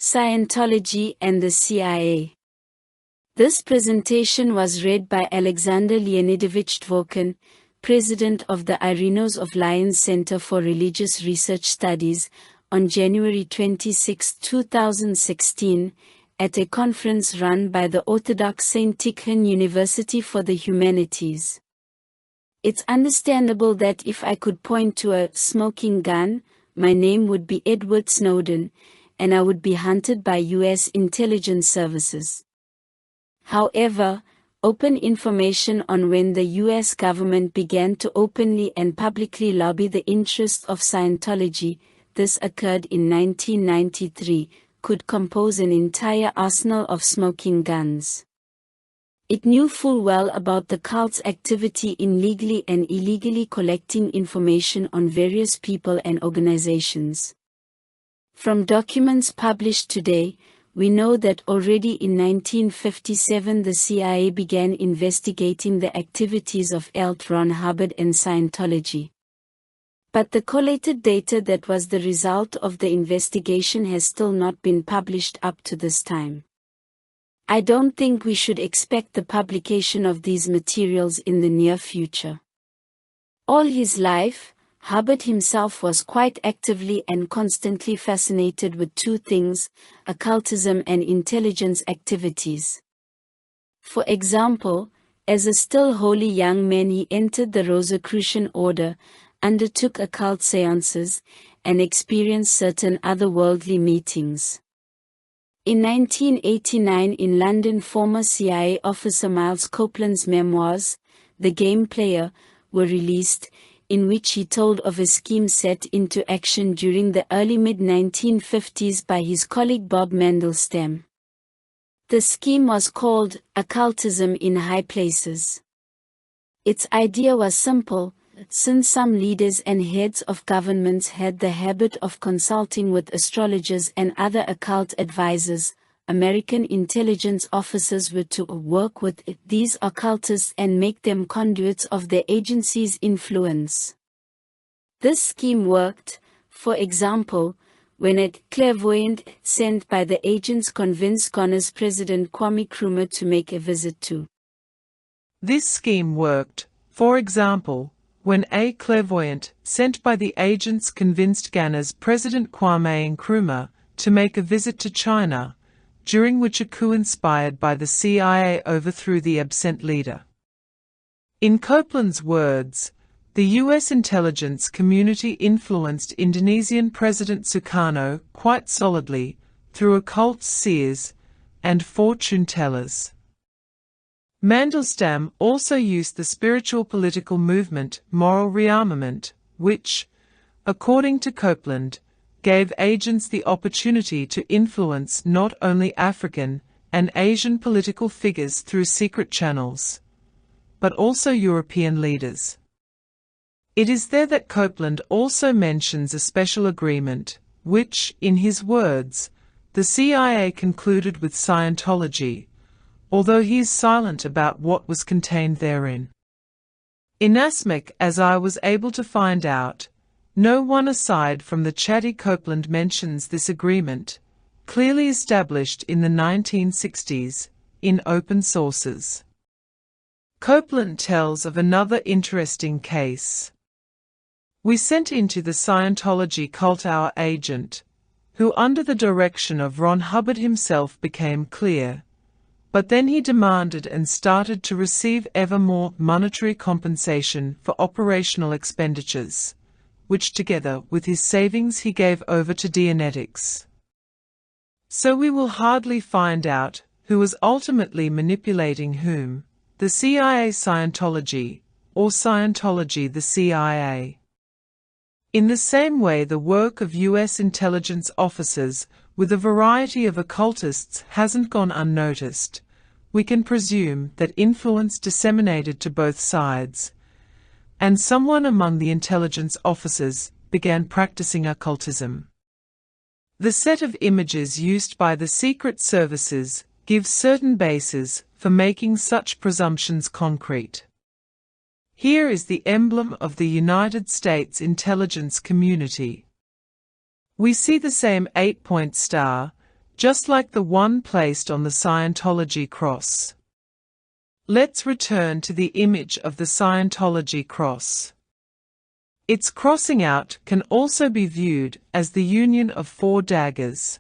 Scientology and the CIA. This presentation was read by Aleksandr Leonidovich Dvorkin, President of the Ireneaus of Lyons Center for Religious Research Studies, on January 26, 2016, at a conference run by the Orthodox St. Tikhon University for the Humanities. It's understandable that if I could point to a smoking gun, my name would be Edward Snowden, and I would be hunted by U.S. intelligence services. However, open information on when the U.S. government began to openly and publicly lobby the interests of Scientology, this occurred in 1993, could compose an entire arsenal of smoking guns. It knew full well about the cult's activity in legally and illegally collecting information on various people and organizations. From documents published today, we know that already in 1957 the CIA began investigating the activities of L. Ron Hubbard and Scientology. But the collated data that was the result of the investigation has still not been published up to this time. I don't think we should expect the publication of these materials in the near future. All his life, Hubbard himself was quite actively and constantly fascinated with two things: occultism and intelligence activities. For example, as a still wholly young man he entered the Rosicrucian order, undertook occult seances, and experienced certain otherworldly meetings. In 1989 in London, former CIA officer Miles Copeland's memoirs, The Game Player, were released, in which he told of a scheme set into action during the early mid-1950s by his colleague Bob Mandelstam. The scheme was called Occultism in High Places. Its idea was simple: since some leaders and heads of governments had the habit of consulting with astrologers and other occult advisors, American intelligence officers were to work with these occultists and make them conduits of the agency's influence. This scheme worked, for example, when a clairvoyant sent by the agents convinced Ghana's President Kwame Nkrumah to make a visit to. This scheme worked, for example, when a clairvoyant sent by the agents convinced Ghana's President Kwame Nkrumah to make a visit to China, during which a coup inspired by the CIA overthrew the absent leader. In Copeland's words, the U.S. intelligence community influenced Indonesian President Sukarno quite solidly through occult seers and fortune tellers. Mandelstam also used the spiritual political movement moral rearmament, which, according to Copeland, gave agents the opportunity to influence not only African and Asian political figures through secret channels, but also European leaders. It is there that Copeland also mentions a special agreement, which, in his words, the CIA concluded with Scientology, although he is silent about what was contained therein. Inasmuch as I was able to find out, no one aside from the chatty Copeland mentions this agreement, clearly established in the 1960s, in open sources. Copeland tells of another interesting case. We sent into the Scientology cult our agent, who under the direction of Ron Hubbard himself became clear, but then he demanded and started to receive ever more monetary compensation for operational expenditures, which together with his savings he gave over to Dianetics. So we will hardly find out who was ultimately manipulating whom, the CIA Scientology, or Scientology the CIA. In the same way the work of U.S. intelligence officers with a variety of occultists hasn't gone unnoticed, we can presume that influence disseminated to both sides, and someone among the intelligence officers began practicing occultism. The set of images used by the secret services gives certain bases for making such presumptions concrete. Here is the emblem of the United States intelligence community. We see the same 8-point star, just like the one placed on the Scientology cross. Let's return to the image of the Scientology cross. Its crossing out can also be viewed as the union of four daggers.